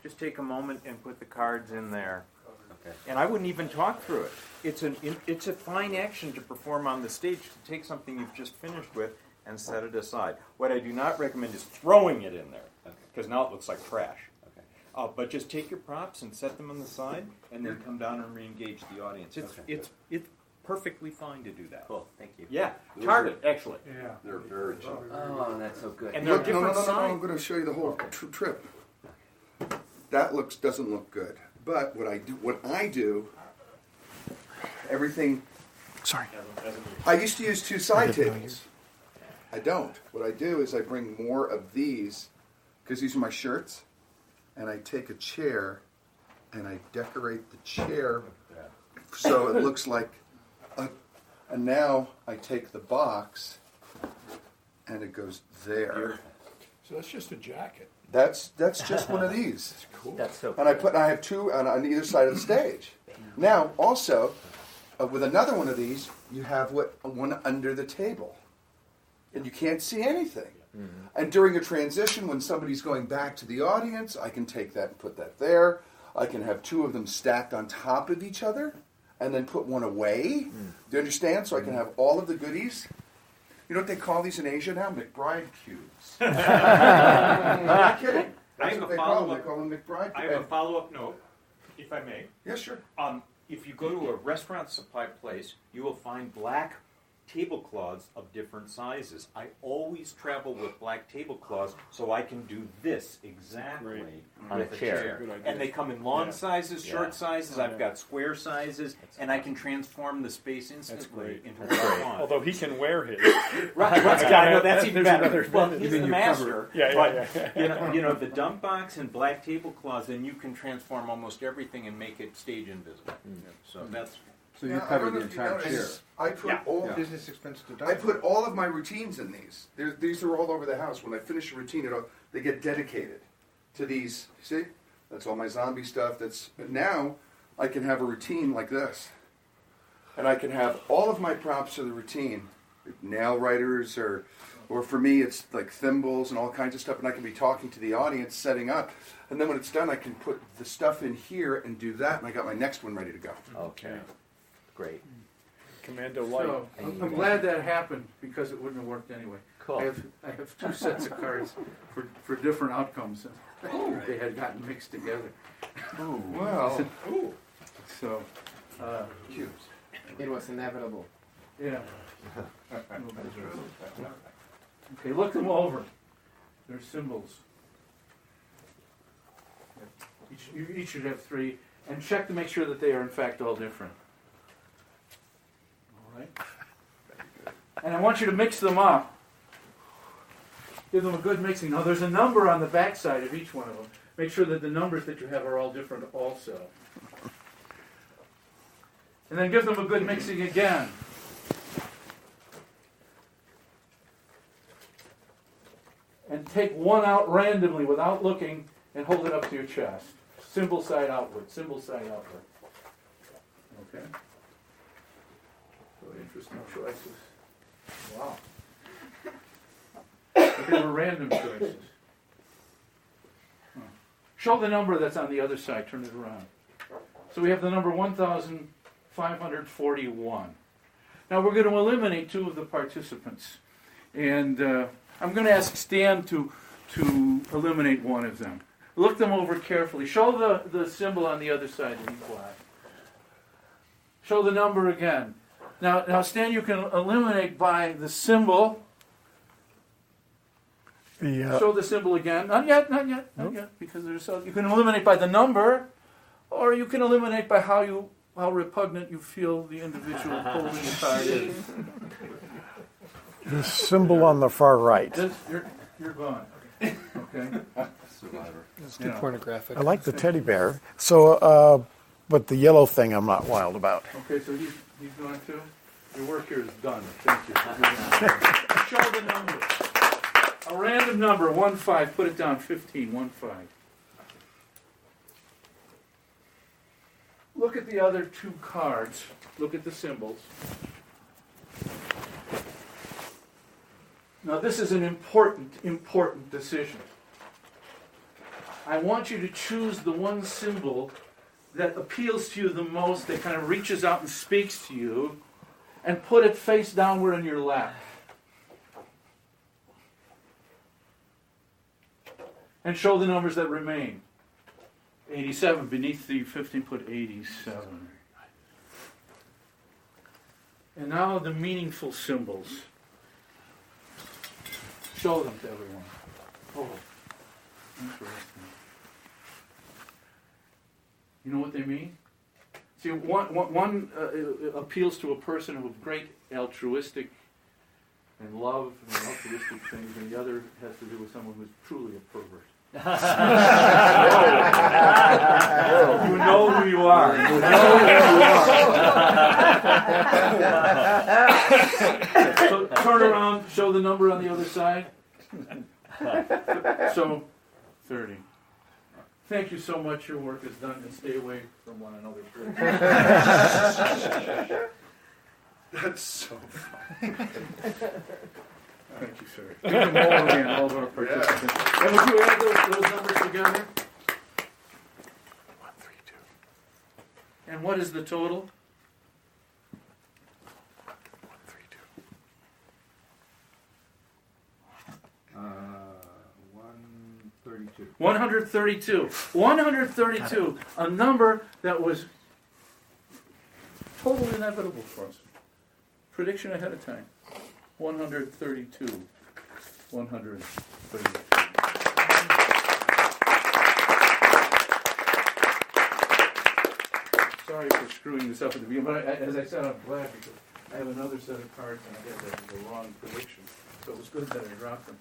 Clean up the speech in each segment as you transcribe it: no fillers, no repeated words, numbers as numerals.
just take a moment and put the cards in there. Okay. And I wouldn't even talk through it. It's a fine action to perform on the stage, to take something you've just finished with and set it aside. What I do not recommend is throwing it in there, because now it looks like trash. Okay. But just take your props and set them on the side, and then come down and re-engage the audience. It's perfectly fine to do that. Cool. Thank you. Yeah, target, actually. Yeah. They're very cheap. Oh, that's so good. And they're Look, different no, size. I'm going to show you the whole trip. That doesn't look good. But what I do, everything. Sorry. I used to use 2 side tables. I don't. What I do is I bring more of these, because these are my shirts, and I take a chair and I decorate the chair so it looks like and now I take the box and it goes there. So that's just a jacket. That's just one of these. That's cool. That's so And I have 2 on either side of the stage. Now, also, with another one of these, you have one under the table. And you can't see anything. Mm-hmm. And during a transition, when somebody's going back to the audience, I can take that and put that there. I can have 2 of them stacked on top of each other and then put one away. Do you understand? So I can have all of the goodies. You know what they call these in Asia now? McBride cubes. I'm not kidding. That's what they call them. They call them McBride cubes. I have a follow-up note, if I may. Yeah, sure. If you go to a restaurant supply place, you will find black tablecloths of different sizes. I always travel with black tablecloths so I can do this exactly on with a a chair. chair. Good idea. And they come in long sizes, short Yeah. sizes. I've got square sizes, and I can transform the space instantly into what I want. Although he can wear his. Right, yeah, no, that's even There's better. another Well, advantage. he's Then the you master. Yeah. But, you know, the dump box and black tablecloths, then you can transform almost everything and make it stage invisible. So that's... So you Yeah, I cover don't the know if you entire chair. noticed, I put Yeah. all Business expense to I put all of my routines in these. These are all over the house. When I finish a routine, they get dedicated to these. See? That's all my zombie stuff. But now I can have a routine like this. And I can have all of my props of the routine. Nail writers or for me it's like thimbles and all kinds of stuff, and I can be talking to the audience, setting up. And then when it's done, I can put the stuff in here and do that, and I got my next one ready to go. Okay. Great. Commando light. So, I'm glad that happened because it wouldn't have worked anyway. Cool. I have 2 sets of cards for different outcomes. They had gotten mixed together. Well, So, cubes. It was inevitable. yeah. Okay, look them over. They're symbols. You each should have 3, and check to make sure that they are in fact all different. All right. And I want you to mix them up. Give them a good mixing. Now, there's a number on the back side of each one of them. Make sure that the numbers that you have are all different also. And then give them a good mixing again. And take one out randomly without looking and hold it up to your chest. Symbol side outward, symbol side outward. Okay? Really interesting choices. Wow. But they were random choices. Show the number that's on the other side, turn it around. So we have the number 1,541. Now we're going to eliminate 2 of the participants. And I'm going to ask Stan to eliminate one of them. Look them over carefully. Show the symbol on the other side that he black. Show the number again. Now, Stan, you can eliminate by the symbol. Show the symbol again. Not yet, because you can eliminate by the number, or you can eliminate by how repugnant you feel the individual holding the card is. The symbol on the far right. You're gone. Okay. Survivor. It's too pornographic. I like the teddy bear. So, but the yellow thing I'm not wild about. Okay, so he's gone too? Your work here is done. Thank you. Show the number. A random number, 15. Put it down, 15, 15. Look at the other 2 cards. Look at the symbols. Now this is an important decision. I want you to choose the one symbol that appeals to you the most, that kind of reaches out and speaks to you, and put it face downward in your lap. And show the numbers that remain. 87, beneath the 15, put 87. And now the meaningful symbols. Show them to everyone. Oh, interesting. You know what they mean? See, one appeals to a person with great altruistic and love and altruistic things, and the other has to do with someone who's truly a pervert. You know who you are. You know who you are. So turn around, show the number on the other side. So 30. Thank you so much. Your work is done, and stay away from one another. That's so funny. Thank you, sir. Give them all again, all of our participants. And would you add those numbers together? 132. And what is the total? 132. 132. 132. 132. A number that was totally inevitable for us. Prediction ahead of time. 132. 132. Sorry for screwing this up at the beginning, but as I said, I'm glad because I have another set of cards and I had the wrong prediction. So it was good that I dropped them.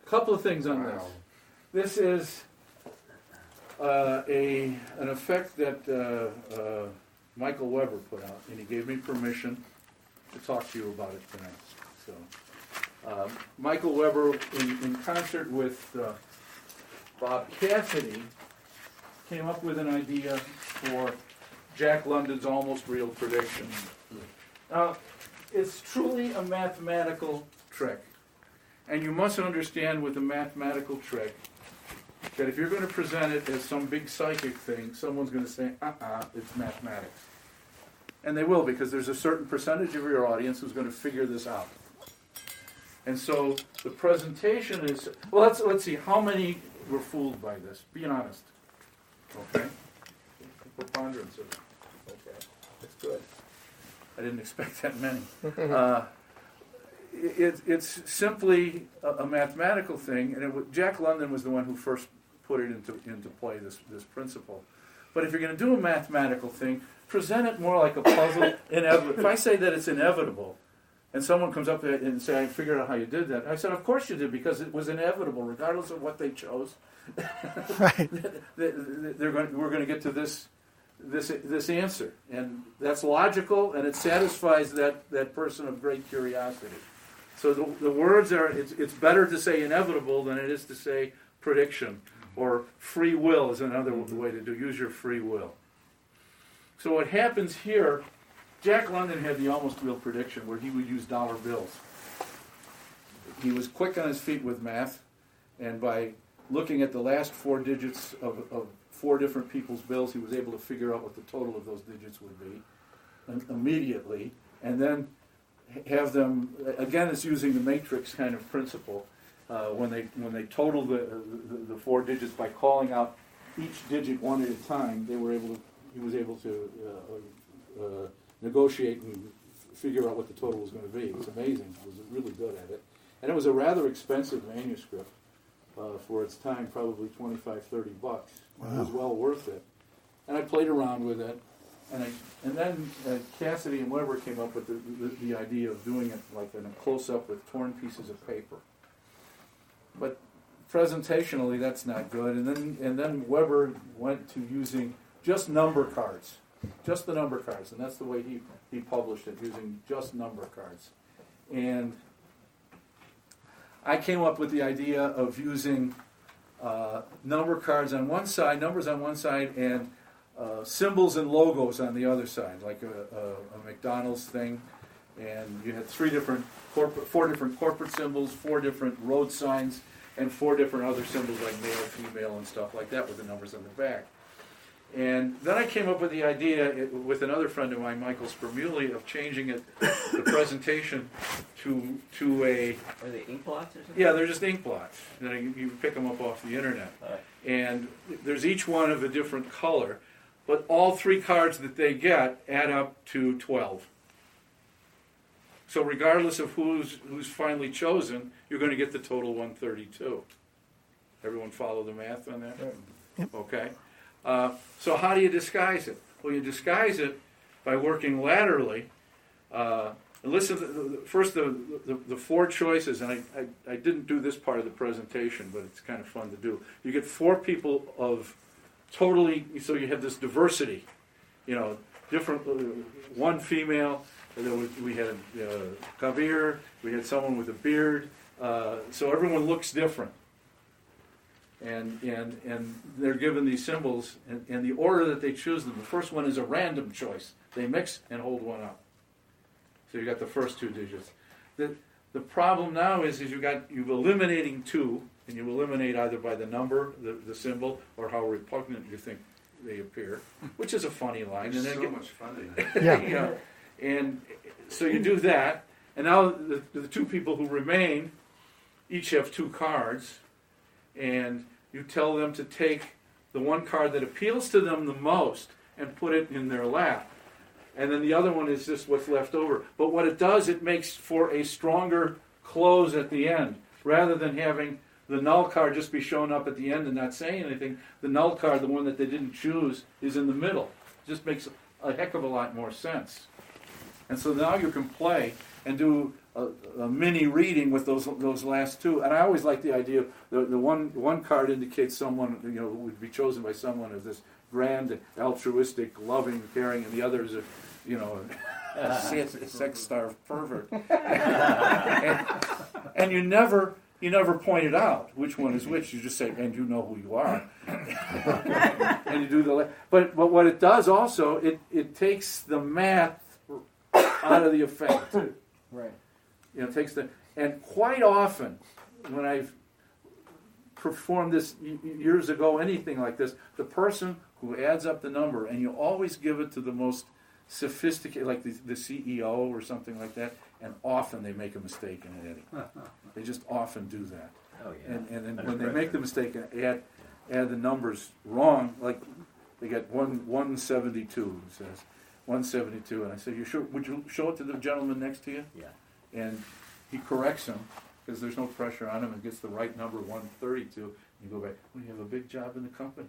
Couple of things on this. This is an effect that Michael Weber put out, and he gave me permission to talk to you about it tonight. So, Michael Weber, in concert with Bob Cassidy, came up with an idea for Jack London's almost real prediction. Now, it's truly a mathematical trick. And you must understand with a mathematical trick that if you're going to present it as some big psychic thing, someone's going to say, it's mathematics. And they will, because there's a certain percentage of your audience who's going to figure this out. And so the presentation is, well, let's see, how many were fooled by this? Be honest. Okay? The preponderance of it. Okay, that's good. I didn't expect that many. It's simply a mathematical thing, and Jack London was the one who first put it into play, this principle. But if you're going to do a mathematical thing, present it more like a puzzle. If I say that it's inevitable, and someone comes up and say, I figured out how you did that, I said, of course you did, because it was inevitable, regardless of what they chose. Right. We're going to get to this answer, and that's logical, and it satisfies that person of great curiosity. So the words are, it's better to say inevitable than it is to say prediction, or free will is another way to use your free will. So what happens here, Jack London had the almost real prediction where he would use dollar bills. He was quick on his feet with math, and by looking at the last four digits of four different people's bills, he was able to figure out what the total of those digits would be immediately, and then have them, again, it's using the matrix kind of principle. When they total the four digits by calling out each digit one at a time, he was able to negotiate and figure out what the total was going to be. It was amazing. He was really good at it. And it was a rather expensive manuscript for its time, probably $25, $30. Wow. It was well worth it. And I played around with it. And then Cassidy and Weber came up with the idea of doing it like in a close-up with torn pieces of paper. But presentationally, that's not good. And then Weber went to using just number cards, just the number cards, and that's the way he published it, using just number cards. And I came up with the idea of using number cards on one side, numbers on one side, and symbols and logos on the other side, like a McDonald's thing. And you had four different corporate symbols, four different road signs, and 4 different other symbols like male, female, and stuff like that with the numbers on the back. And then I came up with the idea with another friend of mine, Michael Spermuli, of changing it, the presentation to a... Are they ink blots or something? Yeah, they're just ink blots. You pick them up off the internet. All right. And there's each one of a different color, but all 3 cards that they get add up to 12. So regardless of who's finally chosen, you're going to get the total 132. Everyone follow the math on that? Okay. So how do you disguise it? Well, you disguise it by working laterally. And listen, first the 4 choices, and I didn't do this part of the presentation, but it's kind of fun to do. You get 4 people of totally, so you have this diversity, different, 1 female, and then we had Kabir, we had someone with a beard, so everyone looks different. And they're given these symbols, and the order that they choose them, the first one is a random choice. They mix and hold one up. So you got the first 2 digits. The problem now is you've eliminating 2, and you eliminate either by the number, the symbol, or how repugnant you think they appear, which is a funny line. There's and so much fun in it. Yeah. And so you do that, and now the 2 people who remain each have 2 cards, and you tell them to take the one card that appeals to them the most and put it in their lap. And then the other one is just what's left over. But what it does, it makes for a stronger close at the end. Rather than having the null card just be shown up at the end and not saying anything, the null card, the one that they didn't choose, is in the middle. It just makes a heck of a lot more sense. And so now you can play and do a mini reading with those last 2. And I always like the idea, the one card indicates someone, who would be chosen by someone as this grand, altruistic, loving, caring, and the other is a sex-starved pervert. and you never point it out which one is which. You just say, and you know who you are. And you do but what it does also, it takes the math out of the effect. Right. It takes and quite often when I've performed this years ago, anything like this, the person who adds up the number, and you always give it to the most sophisticated, like the CEO or something like that, and often they make a mistake in it, Eddie. They just often do that. Oh, yeah. And when they make the mistake and add the numbers wrong, like they get 172, it says 172, and I say, would you show it to the gentleman next to you? Yeah. And he corrects him because there's no pressure on him and gets the right number, 132. You go back, well, you have a big job in the company.